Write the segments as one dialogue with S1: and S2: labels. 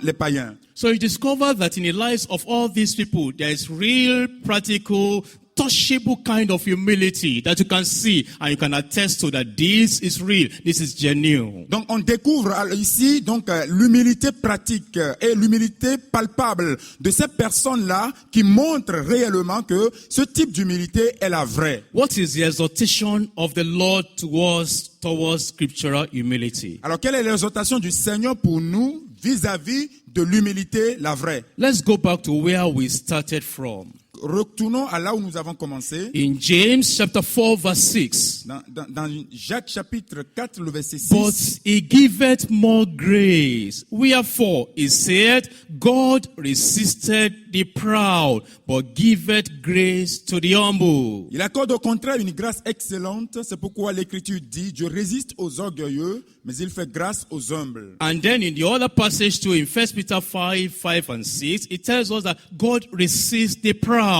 S1: les païens.
S2: So you discover that in the lives of all these people, there is real, practical, touchable kind of humility that you can see and you can attest to that this is real, this is genuine.
S1: Donc on découvre ici donc l'humilité pratique et l'humilité palpable de ces personnes-là qui montrent réellement que ce type d'humilité est la vraie.
S2: What is the exhortation of the Lord towards scriptural humility?
S1: Alors quelle est l'exhortation du Seigneur pour nous vis-à-vis de l'humilité, la vraie?
S2: Let's go back to where we started from.
S1: Retournons à là où nous avons commencé.
S2: In James chapter 4 verse 6.
S1: Dans Jacques chapitre 4, le verset 6.
S2: But he giveth more grace. Wherefore he said, God resisted the proud, but giveth grace to the humble.
S1: Il accorde au contraire une grâce excellente. C'est pourquoi l'Écriture dit, Dieu résiste aux orgueilleux, mais il fait grâce aux humbles.
S2: And then in the other passage too, in 1 Peter 5 and 6, it tells us that God resists the proud.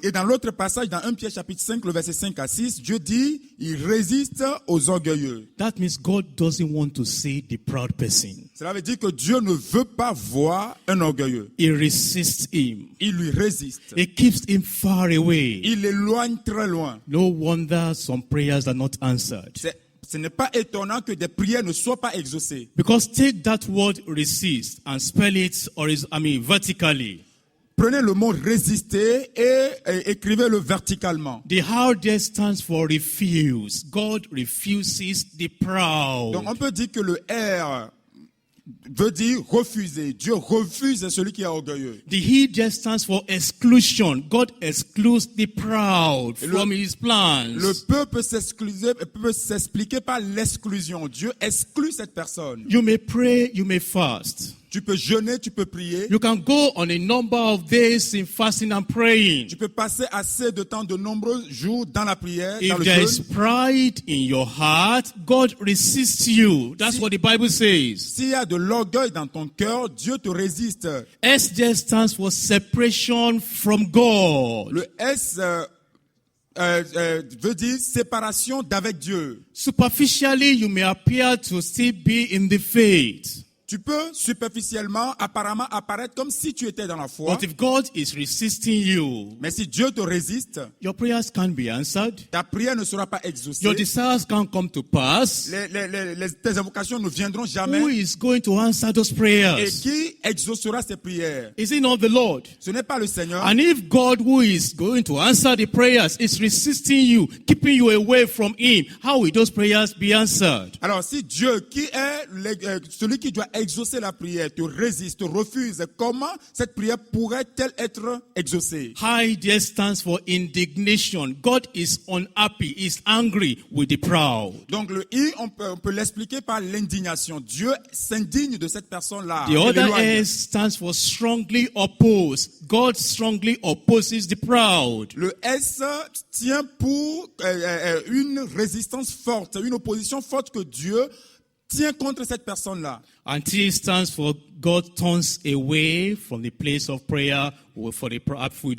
S1: Et dans l'autre passage, dans 1 Pierre chapitre 5, le verset 5 à 6, Dieu dit, il résiste aux orgueilleux.
S2: That means God doesn't want to see the proud person.
S1: Cela veut dire que Dieu ne veut pas voir un orgueilleux.
S2: He resists him.
S1: Il lui résiste.
S2: He keeps him far away.
S1: Il l'éloigne très loin.
S2: No wonder some prayers are not answered.
S1: Ce n'est pas étonnant que des prières ne soient pas exaucées.
S2: Because take that word resist and spell it vertically.
S1: Prenez le mot résister et écrivez-le verticalement.
S2: The R there stands for refuse. God refuses the proud.
S1: Donc on peut dire que le R veut dire refuser. Dieu refuse celui qui est orgueilleux.
S2: The he there stands for exclusion. God excludes the proud from his plans.
S1: Le peu peut s'expliquer par l'exclusion. Dieu exclut cette personne.
S2: You may pray, you may fast.
S1: Tu peux jeûner, tu peux prier.
S2: You can go on a number of days in fasting and praying.
S1: Tu peux passer assez de temps, de nombreux jours dans la prière,
S2: If
S1: dans le
S2: there is
S1: jeûne.
S2: pride in your heart, God resists you. That's what the Bible says.
S1: S'il y a de l'orgueil dans ton cœur, Dieu te résiste.
S2: S there stands for separation from God.
S1: Le S veut dire séparation d'avec Dieu.
S2: Superficially, you may appear to still be in the faith.
S1: Tu peux superficiellement, apparemment apparaître comme si tu étais dans la foi.
S2: But if God is resisting you,
S1: Mais si Dieu te résiste,
S2: your prayers can't be answered.
S1: ta prière ne sera pas exaucée.
S2: Your desires can't come to pass.
S1: Tes invocations ne viendront
S2: Who
S1: jamais.
S2: is going to answer those
S1: Et
S2: prayers?
S1: qui exaucera ces prières?
S2: Is it not the Lord?
S1: Ce n'est pas le Seigneur.
S2: And if God, who is going to answer the prayers, is resisting you, keeping you away from Him, how will those prayers be answered?
S1: Alors si Dieu, qui est celui qui doit exaucer la prière, te résiste, te refuse, comment cette prière pourrait-elle être exaucée?
S2: High there stands for indignation. God is unhappy, is angry with the proud.
S1: Donc le I, on peut l'expliquer par l'indignation. Dieu s'indigne de cette personne-là.
S2: The
S1: Il
S2: other
S1: l'éloigne.
S2: S stands for strongly oppose. God strongly opposes the proud.
S1: Le S tient pour une résistance forte, une opposition forte que Dieu tient contre cette personne-là.
S2: And T stands for God turns away from the place of prayer for the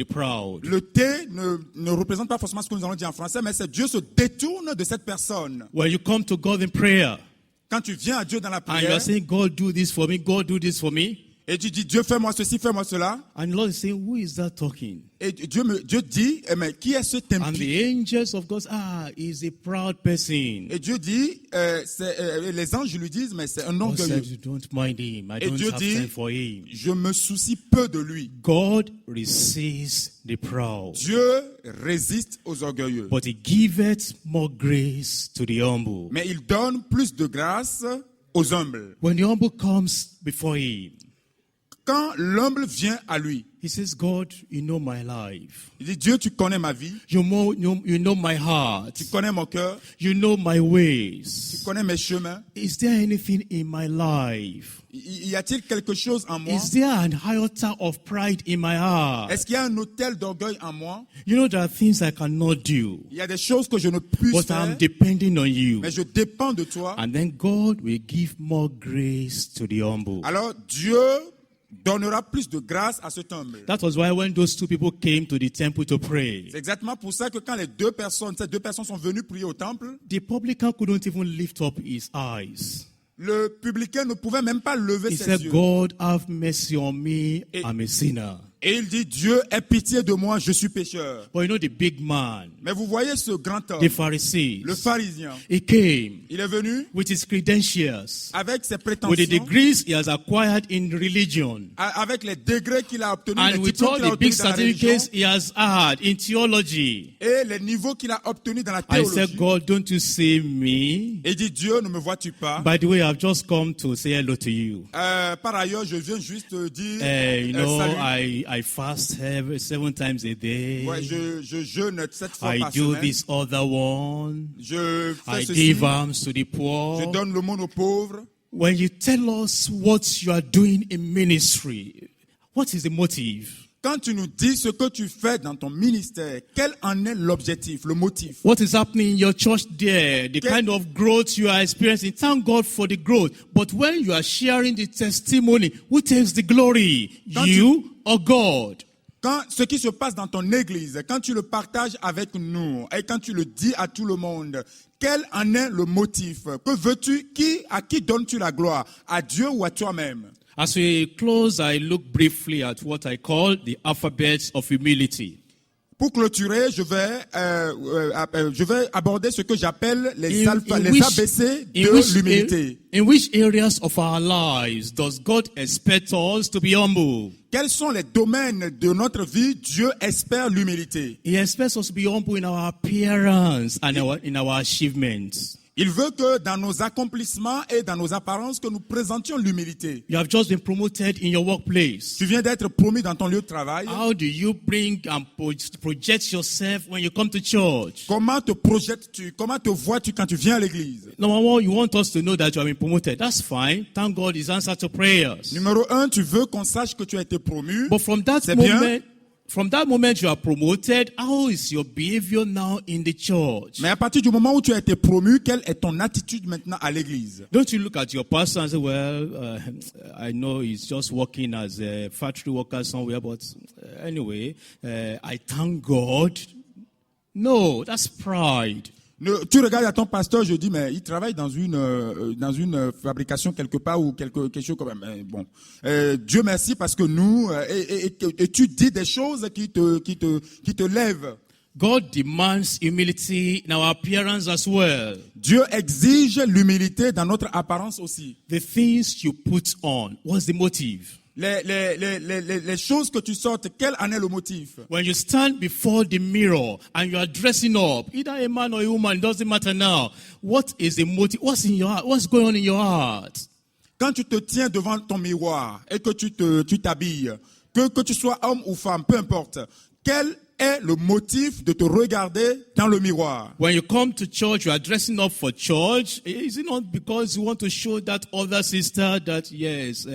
S2: proud.
S1: Le T ne représente pas forcément ce que nous allons dire en français, mais c'est Dieu se détourne de cette personne.
S2: When you come to God in prayer,
S1: Quand tu viens à Dieu dans la
S2: and you
S1: prière,
S2: are saying, God do this for me, God do this for me,
S1: et tu dis, Dieu fais-moi ceci, fais-moi cela,
S2: and the Lord is saying, who is that talking?
S1: et Dieu dit, mais qui est ce
S2: And
S1: impie?
S2: the angels of God, he's a proud person.
S1: Et Dieu dit, les anges lui disent, mais c'est un
S2: God said,
S1: orgueilleux.
S2: you don't mind him. I
S1: Et
S2: don't
S1: Dieu
S2: have
S1: dit,
S2: time for him.
S1: Je me soucie peu de lui.
S2: God resists the proud,
S1: Dieu résiste aux orgueilleux.
S2: but he giveth more grace to the humble.
S1: Mais il donne plus de grâce aux humbles.
S2: When the humble comes before him,
S1: Quand l'humble vient à lui,
S2: he says, God, you know my life.
S1: il dit, Dieu, tu connais ma vie,
S2: You know my heart.
S1: tu connais mon cœur,
S2: You know my
S1: tu
S2: ways.
S1: connais mes chemins.
S2: Is there anything in my life?
S1: Y a-t-il quelque chose en moi?
S2: Is there an iota of pride in my heart?
S1: Est-ce qu'il y a un autel d'orgueil en moi?
S2: You know, there are things I cannot do,
S1: Il y a des choses que je ne puis
S2: but
S1: faire,
S2: I'm depending on you.
S1: mais je dépends de toi.
S2: And then God will give more grace to the humble.
S1: Alors Dieu donnera plus de grâce à cet humble.
S2: That was why when those two people came to the temple to pray,
S1: C'est exactement pour ça que quand ces deux personnes sont venues prier au temple,
S2: the publican couldn't even lift up his eyes.
S1: Le publicain ne pouvait même pas lever
S2: He
S1: ses
S2: said,
S1: yeux.
S2: God, have mercy on me,
S1: Et-
S2: I'm a sinner.
S1: Et il dit, Dieu, aie pitié de moi, je suis pécheur.
S2: But you know the big man,
S1: Mais vous voyez ce grand homme,
S2: the Pharisees,
S1: le pharisien,
S2: he came
S1: il est venu
S2: with his credentials,
S1: avec ses
S2: with the
S1: prétentions,
S2: degrees he has acquired in religion,
S1: avec les degrés qu'il a obtenus, les
S2: and with
S1: diplômes
S2: all
S1: qu'il a
S2: the big
S1: obtenus dans la religion,
S2: certificates he has had in theology.
S1: et les niveaux qu'il a obtenus dans la
S2: I
S1: théologie.
S2: said, God, don't you see me?
S1: Et il dit, Dieu, ne me vois-tu pas?
S2: By the way, I've just come to say hello to you.
S1: Par ailleurs, je viens juste dire
S2: You know,
S1: salut.
S2: I fast 7 times a day.
S1: Ouais, je jeûne 7 fois
S2: I
S1: par
S2: do
S1: semaine.
S2: this other one.
S1: Je fais
S2: I
S1: ceci.
S2: give alms to the
S1: Je
S2: poor.
S1: donne l'aumône aux pauvres.
S2: When you tell us what you are doing in ministry, what is the motive?
S1: Quand tu nous dis ce que tu fais dans ton ministère, quel en est l'objectif, le motif?
S2: What is happening in your church there? The
S1: Ke-
S2: kind of growth you are experiencing. Thank God for the growth. But when you are sharing the testimony, who takes the glory?
S1: Quand
S2: You or God?
S1: Quand ce qui se passe dans ton église, quand tu le partages avec nous et quand tu le dis à tout le monde, quel en est le motif? Que veux-tu? À qui donnes-tu la gloire? À Dieu ou à toi-même?
S2: As we close, I look briefly at what I call the alphabets of humility.
S1: Pour clôturer, je vais aborder ce que j'appelle les
S2: which-
S1: ABC
S2: in
S1: de
S2: which
S1: l'humilité.
S2: in which areas of our lives does God expect us to be humble?
S1: Quels sont les domaines de notre vie? Dieu espère l'humilité.
S2: He expects us to be humble in our appearance and in our achievements.
S1: Il veut que dans nos accomplissements et dans nos apparences, que nous présentions l'humilité.
S2: You have just been promoted in your workplace.
S1: Tu viens d'être promu dans ton lieu de travail.
S2: How do you bring and project yourself when you come to church?
S1: Comment te projettes-tu? Comment te vois-tu quand tu viens à l'église?
S2: Number one, you want us to know that you have been promoted. That's fine. Thank God He's answered to prayers.
S1: Numéro 1, tu veux qu'on sache que tu as été promu.
S2: But from that
S1: C'est bien.
S2: moment you are promoted, how is your behavior now in the church?
S1: Mais à partir du moment où tu as été promu, quelle est ton attitude maintenant à l'église?
S2: Don't you look at your pastor and say, well, I know he's just working as a factory worker somewhere, but anyway, I thank God. No, that's pride.
S1: Tu regardes à ton pasteur, je dis, mais il travaille dans une fabrication quelque part ou quelque chose comme même. Bon, Dieu merci parce que nous, et tu dis des choses qui te lèvent.
S2: God demands humility in our appearance as well.
S1: Dieu exige l'humilité dans notre apparence aussi.
S2: The things you put on, what's the motive?
S1: Les choses que tu sortes, quel en est le motif?
S2: When you stand before the mirror and you are dressing up, either a man or a woman, doesn't matter now. What is the motive? What's in your heart? What's going on in your heart?
S1: Quand tu te tiens devant ton miroir et que tu t'habilles, que tu sois homme ou femme, peu importe, quel est le motif de te regarder dans le miroir?
S2: When you come to church, you are dressing up for church. Is it not because you want to show that other sister that, yes,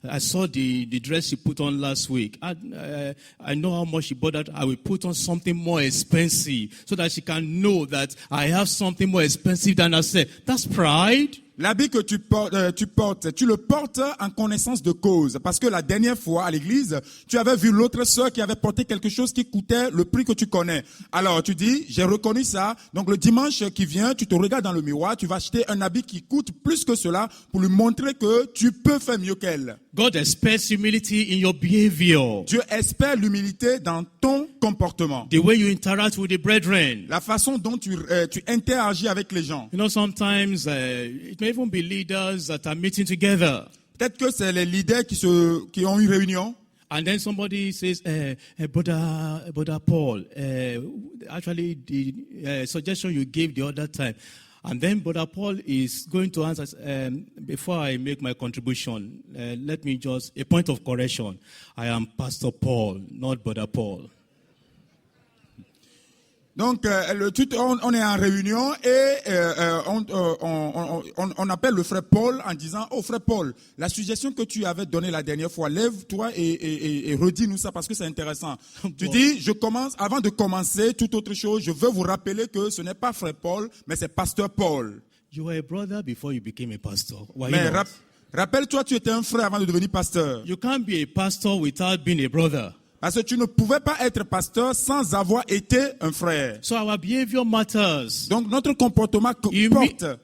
S2: I saw the dress she put on last week. I know how much she bought that. I will put on something more expensive so that she can know that I have something more expensive than herself. That's pride.
S1: L'habit que tu le portes en connaissance de cause. Parce que la dernière fois à l'église, tu avais vu l'autre sœur qui avait porté quelque chose qui coûtait le prix que tu connais. Alors tu dis, j'ai reconnu ça. Donc le dimanche qui vient, tu te regardes dans le miroir, tu vas acheter un habit qui coûte plus que cela pour lui montrer que tu peux faire mieux qu'elle.
S2: God expects humility in your behavior.
S1: Dieu espère l'humilité dans ton comportement.
S2: The way you interact with the brethren.
S1: La façon dont tu interagis avec les gens.
S2: You know, sometimes it may even be leaders that are meeting together.
S1: Peut-être que c'est les leaders qui ont une réunion.
S2: And then somebody says, Brother Paul, actually the suggestion you gave the other time. And then Brother Paul is going to answer, before I make my contribution, let me just, a point of correction. I am Pastor Paul, not Brother Paul.
S1: Donc, on est en réunion et on appelle le frère Paul en disant, oh frère Paul, la suggestion que tu avais donnée la dernière fois, lève-toi et redis-nous ça parce que c'est intéressant. Tu dis, avant de commencer toute autre chose, je veux vous rappeler que ce n'est pas frère Paul, mais c'est pasteur Paul.
S2: You were a brother before you became a pastor. Why
S1: Mais
S2: not?
S1: rappelle-toi, tu étais un frère avant de devenir pasteur.
S2: You can't be a pastor without being a brother.
S1: Parce que tu ne pouvais pas être pasteur sans avoir été un frère.
S2: So our behavior matters.
S1: Donc notre comportement porte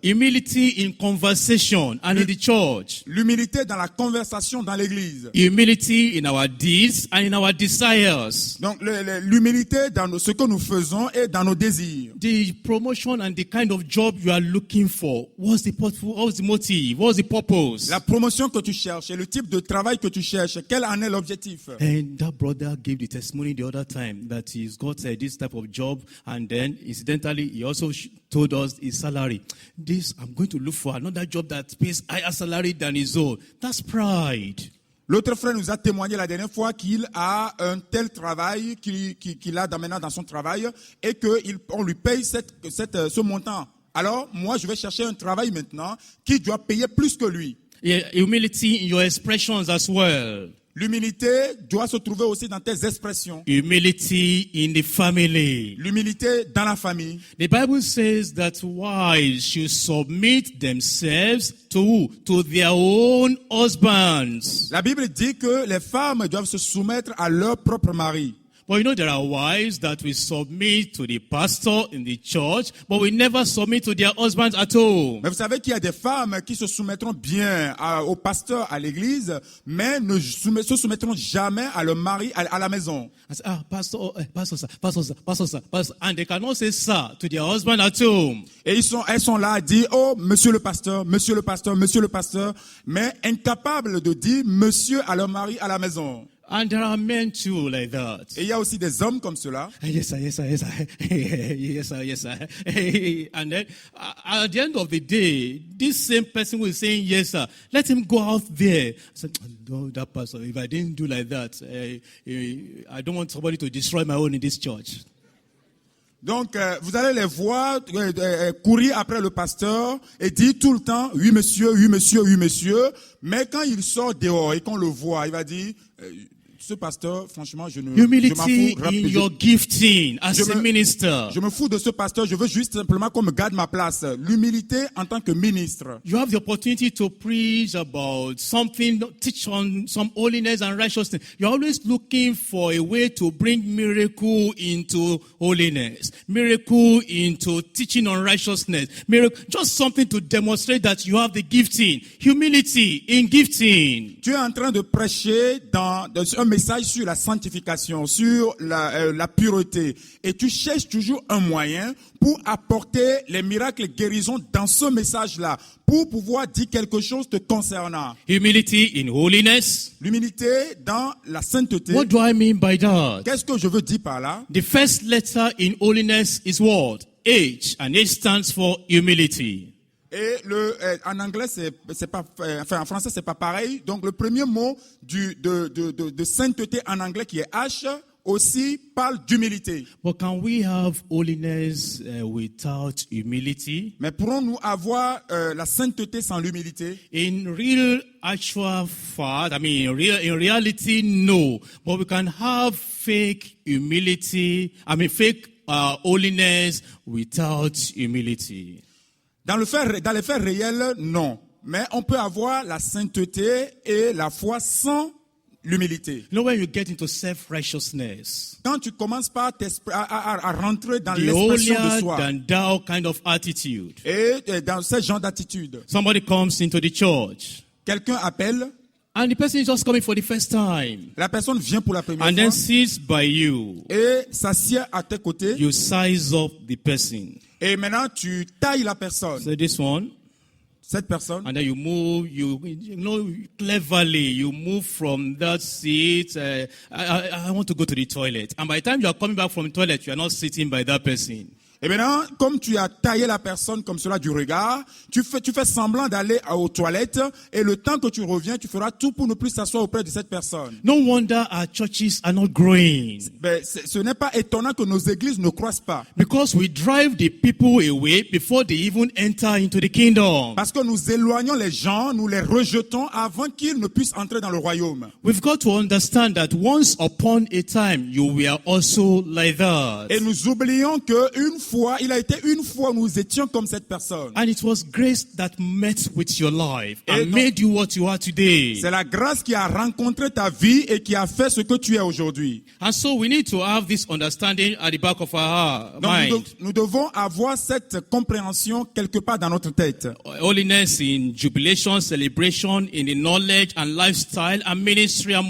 S2: Humility in conversation and in the church.
S1: l'humilité dans la conversation dans l'église.
S2: Humility in our deeds and in our desires.
S1: Donc l'humilité dans ce que nous faisons et dans nos désirs.
S2: The promotion and the kind of job you are looking for. What's the motive? What's the purpose?
S1: La promotion que tu cherches et le type de travail que tu cherches, quel en est l'objectif?
S2: And that brother gave the testimony the other time that he's got this type of job, and then incidentally he also told us his salary. I'm going to look for another job that pays higher salary than his own. That's pride.
S1: L'autre frère nous a témoigné la dernière fois qu'il a un tel travail qu'il a maintenant dans son travail et qu'on lui paye ce montant. Alors, moi, je vais chercher un travail maintenant qui doit payer plus que lui.
S2: Yeah, humility in your expressions as well.
S1: L'humilité doit se trouver aussi dans tes expressions.
S2: Humility in the family.
S1: L'humilité dans la famille.
S2: The Bible says that wives should submit themselves to their own husbands.
S1: La Bible dit que les femmes doivent se soumettre à leur propre mari.
S2: But you know there are wives that will submit to the pastor in the church, but will never submit to their husbands at home.
S1: Mais vous savez qu'il y a des femmes qui se soumettront bien au pasteur à l'église, mais ne se soumettront jamais à leur mari à la maison.
S2: I say, pastor, pastor, and they cannot say sir to their husband at home.
S1: Et elles sont là à dire, oh, monsieur le pasteur, monsieur le pasteur, monsieur le pasteur, mais incapables de dire monsieur à leur mari à la maison.
S2: And there are men too like that.
S1: Et il y a aussi des hommes comme cela.
S2: Yes, sir, yes, sir, yes, sir. Yes, sir, yes, sir. And then at the end of the day, this same person will say, yes, sir. Let him go out there. I said, no, that pastor, if I didn't do like that, I don't want somebody to destroy my own in this church.
S1: Donc, vous allez les voir courir après le pasteur et dire tout le temps, oui monsieur, oui monsieur, oui monsieur. Mais quand il sort dehors et qu'on le voit, il va dire, ce pasteur, franchement, je m'en
S2: Humility
S1: fous.
S2: in your gifting as a minister.
S1: Je me fous de ce pasteur, je veux juste simplement qu'on me garde ma place. L'humilité en tant que ministre.
S2: You have the opportunity to preach about something, teach on some holiness and righteousness. You're always looking for a way to bring miracle into holiness, miracle into teaching on righteousness, miracle, just something to demonstrate that you have the gifting, humility in gifting.
S1: Tu es en train de prêcher dans un message sur la sanctification, sur la pureté. Et tu cherches toujours un moyen pour apporter les miracles et guérisons dans ce message-là, pour pouvoir dire quelque chose te concernant.
S2: Humility in holiness.
S1: L'humilité dans la sainteté.
S2: What do I mean by that?
S1: Qu'est-ce que je veux dire par là?
S2: The first letter in holiness is what? H, and H stands for humility.
S1: Et en anglais, c'est pas, enfin en français, c'est pas pareil. Donc le premier mot de sainteté en anglais qui est H aussi parle d'humilité.
S2: But can we have holiness without humility?
S1: Mais pourrons-nous avoir la sainteté sans l'humilité?
S2: In real actual fact, in reality, no. But we can have fake humility. Fake holiness without humility.
S1: Dans les faits réels, non. Mais on peut avoir la sainteté et la foi sans l'humilité.
S2: You know, when you get into self-righteousness,
S1: quand tu commences par à rentrer dans l'expression de soi,
S2: the holier than thou kind of attitude,
S1: et dans ce genre d'attitude,
S2: somebody comes into the church,
S1: quelqu'un appelle,
S2: and the person is just coming for the first time,
S1: la personne vient pour la première
S2: and
S1: fois,
S2: then sits by you,
S1: et s'assied à tes côtés,
S2: you size up the person.
S1: Et maintenant, tu tailles la personne.
S2: So this one.
S1: Cette personne.
S2: And then you move, cleverly, you move from that seat. I want to go to the toilet. And by the time you are coming back from the toilet, you are not sitting by that person.
S1: Et maintenant, comme tu as taillé la personne comme cela du regard, tu fais semblant d'aller aux toilettes et le temps que tu reviens, tu feras tout pour ne plus s'asseoir auprès de cette personne.
S2: No wonder our churches are not growing.
S1: Ben, ce n'est pas étonnant que nos églises ne croissent pas.
S2: Because we drive the people away before they even enter into the kingdom.
S1: Parce que nous éloignons les gens, nous les rejetons avant qu'ils ne puissent entrer dans le royaume.
S2: We've got to understand that once upon a time, you were also like that.
S1: Et nous oublions qu'une fois, il a été une fois où nous étions comme cette personne.
S2: And it was grace that met with your life
S1: Et
S2: and
S1: donc,
S2: made you what you are today.
S1: c'est la grâce qui a rencontré ta vie et qui a fait ce que tu es aujourd'hui.
S2: And so we need to have this understanding at the back of our
S1: Donc,
S2: mind.
S1: nous devons avoir cette compréhension quelque part dans notre tête.
S2: Holiness in jubilation, celebration, in the knowledge and lifestyle and ministry and